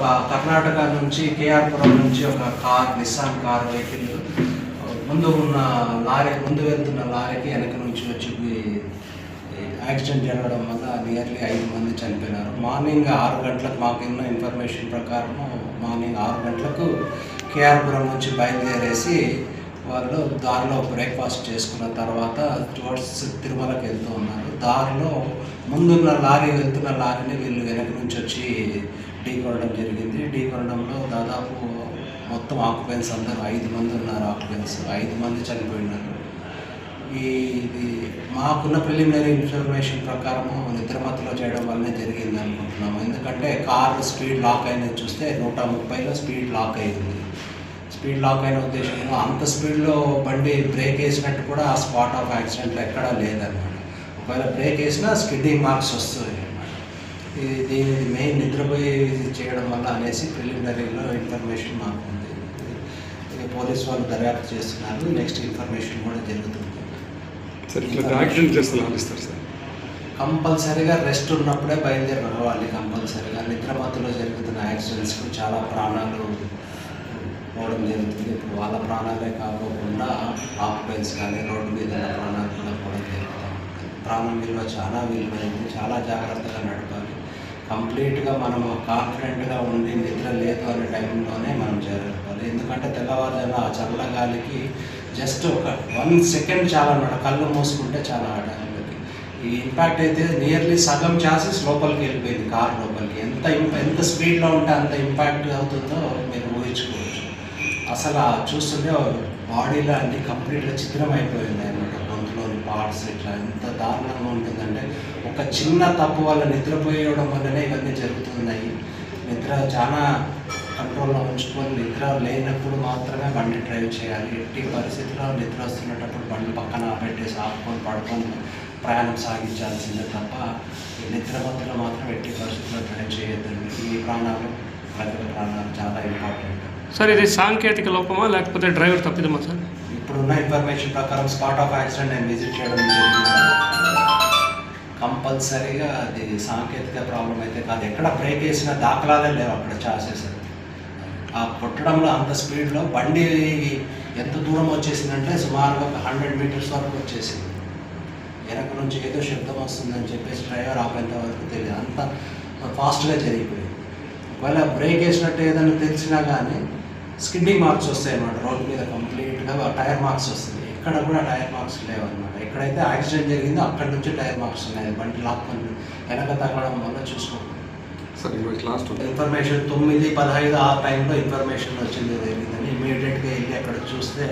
ఒక కర్ణాటక నుంచి కేఆర్పురం నుంచి ఒక నిస్సాన్ కార్ వెహికల్ ముందు వెళ్తున్న లారీకి వెనక నుంచి వచ్చి యాక్సిడెంట్ జరగడం వల్ల నియర్లీ 5 మంది చనిపోయినారు. మార్నింగ్ 6 గంటలకు మాకున్న ఇన్ఫర్మేషన్ ప్రకారం మార్నింగ్ 6 గంటలకు కేఆర్పురం నుంచి బయలుదేరేసి వాళ్ళు దారిలో బ్రేక్ఫాస్ట్ చేసుకున్న తర్వాత టువర్డ్స్ తిరుమలకి వెళ్తూ ఉన్నారు. దారిలో వెళ్తున్న లారీని వీళ్ళు వెనక నుంచి వచ్చి ఢీకొనడం జరిగింది. ఢీకొనడంలో దాదాపు మొత్తం ఆక్యుపెన్స్ అందరూ 5 మంది ఉన్నారు. ఆక్యుపెన్స్ 5 మంది చనిపోయినారు. ఇది మాకున్న ప్రిలిమినరీ ఇన్ఫర్మేషన్ ప్రకారము నిద్రమత్తులో చేయడం వల్లనే జరిగింది అనుకుంటున్నాము. ఎందుకంటే కారు స్పీడ్ లాక్ అయినది చూస్తే 130లో స్పీడ్ లాక్ అయింది. స్పీడ్ లాక్ అయిన ఉద్దేశంలో అంత స్పీడ్లో బండి బ్రేక్ వేసినట్టు కూడా ఆ స్పాట్ ఆఫ్ యాక్సిడెంట్లో ఎక్కడా లేదన్నమాట. ఒకవేళ బ్రేక్ వేసినా స్కిడ్డింగ్ మార్క్స్ వస్తాయి అన్నమాట. దీని మెయిన్ నిద్రపోయి చేయడం వల్ల అనేసి ప్రిలిమినరీలో ఇన్ఫర్మేషన్ మాకు ఉంది. పోలీస్ వాళ్ళు దర్యాప్తు చేస్తున్నారు. నెక్స్ట్ ఇన్ఫర్మేషన్ కూడా జరుగుతుంది. కంపల్సరీగా రెస్ట్ ఉన్నప్పుడే బయలుదేరి రావాలి. కంపల్సరీగా నిద్రమత్తులో జరుగుతున్న యాక్సిడెంట్స్కు చాలా ప్రాణాలు పోవడం జరుగుతుంది. ఇప్పుడు వాళ్ళ ప్రాణాలే కాకుండా ఆక్యుపెన్స్ కానీ రోడ్డు మీద ఉన్న ప్రాణాలు కూడా పోవడం జరుగుతూ ఉంటుంది. ప్రాణం విలువ చాలా విలువైంది. చాలా జాగ్రత్తగా నడపాలి. కంప్లీట్గా మనం కాన్ఫిడెంట్గా ఉండి నిద్ర లేదు అనే టైంలోనే మనం జరగాలి. ఎందుకంటే తెల్లవారుజామున ఆ చల్లగాలికి జస్ట్ ఒక 1 సెకండ్ చాలా అన్నమాట. కళ్ళు మూసుకుంటే చాలా ఆ టైంలోకి ఈ ఇంపాక్ట్ అయితే నియర్లీ సగం చాసెస్ లోపలికి వెళ్ళిపోయింది. కార్ లోపలికి ఎంత స్పీడ్లో ఉంటే అంత ఇంపాక్ట్ అవుతుందో మీరు ఊహించుకోవచ్చు. అసలు చూస్తుంటే బాడీలో అన్ని కంప్లీట్గా చిత్రం అయిపోయింది అన్నమాట. గొంతులోని పార్ట్స్ ఇట్లా ఎంత దారుణంగా ఉంటుందంటే ఒక చిన్న తప్పు వల్ల నిద్రపోయడం వల్లనే ఇవన్నీ జరుగుతున్నాయి. నిద్ర చాలా కంట్రోల్లో ఉంచుకొని నిద్ర లేనప్పుడు మాత్రమే బండి డ్రైవ్ చేయాలి. ఎట్టి పరిస్థితుల్లో నిద్ర వస్తున్నప్పుడు బండి పక్కన పెట్టేసి ఆపుకొని పడుకొని ప్రయాణం సాగించాల్సిందే తప్ప నిద్ర మధ్యలో మాత్రం ఎట్టి పరిస్థితుల్లో డ్రైవ్ చేయొద్దండి. ఈ ప్రజల ప్రాణాలు చాలా ఇంపార్టెంట్. సార్ ఇది సాంకేతిక లోపమా లేకపోతే డ్రైవర్ తప్పిదమా సార్? ఇప్పుడున్న ఇన్ఫర్మేషన్ ప్రకారం స్పాట్ ఆఫ్ యాక్సిడెంట్ నేను విజిట్ చేయడం జరిగింది. కంపల్సరీగా అది సాంకేతిక ప్రాబ్లం అయితే కాదు. ఎక్కడ బ్రేక్ వేసిన దాఖలాలే లేవు అక్కడ చాసెస్. ఆ కొట్టడంలో అంత స్పీడ్లో బండి ఎంత దూరం వచ్చేసిందంటే సుమారుగా 100 మీటర్స్ వరకు వచ్చేసింది. వెనక నుంచి ఏదో శబ్దం వస్తుందని చెప్పేసి డ్రైవర్ ఆపేంత వరకు తెలియదు. అంత ఫాస్ట్గా జరిగిపోయింది. ఒకవేళ బ్రేక్ వేసినట్టు ఏదైనా తెలిసినా కానీ స్కిడ్డింగ్ మార్క్స్ వస్తాయి అన్నమాట. రోడ్డు మీద కంప్లీట్గా టైర్ మార్క్స్ వస్తుంది. ఎక్కడ కూడా టైర్ మార్క్స్ లేవు అనమాట. ఎక్కడైతే యాక్సిడెంట్ జరిగిందో అక్కడి నుంచి టైర్ మార్క్స్ ఉన్నాయి. బండి లాక్కొని వెనక తగ్గడం వల్ల చూసుకోండి. ఇన్ఫర్మేషన్ 9:15 ఆ టైంలో ఇన్ఫర్మేషన్ వచ్చింది జరిగిందని ఇమీడియట్గా వెళ్ళి అక్కడ చూస్తే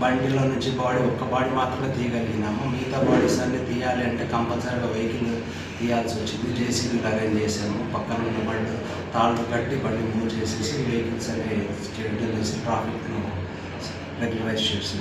బండిలో నుంచి ఒక్క బాడీ మాత్రమే తీయగలిగినాము. మిగతా బాడీస్ అన్నీ తీయాలి అంటే కంపల్సరీగా వెహికల్ తీయాల్సి వచ్చింది. జేసీబీలు అరేంజ్ చేసాము. పక్కన ఉన్న బండి తాళ్ళు కట్టి బండి మూవ్ చేసేసి వెహికల్స్ అనేవి షెడ్యూల్ చేసి ట్రాఫిక్ను రెగ్యులరైజ్ చేసి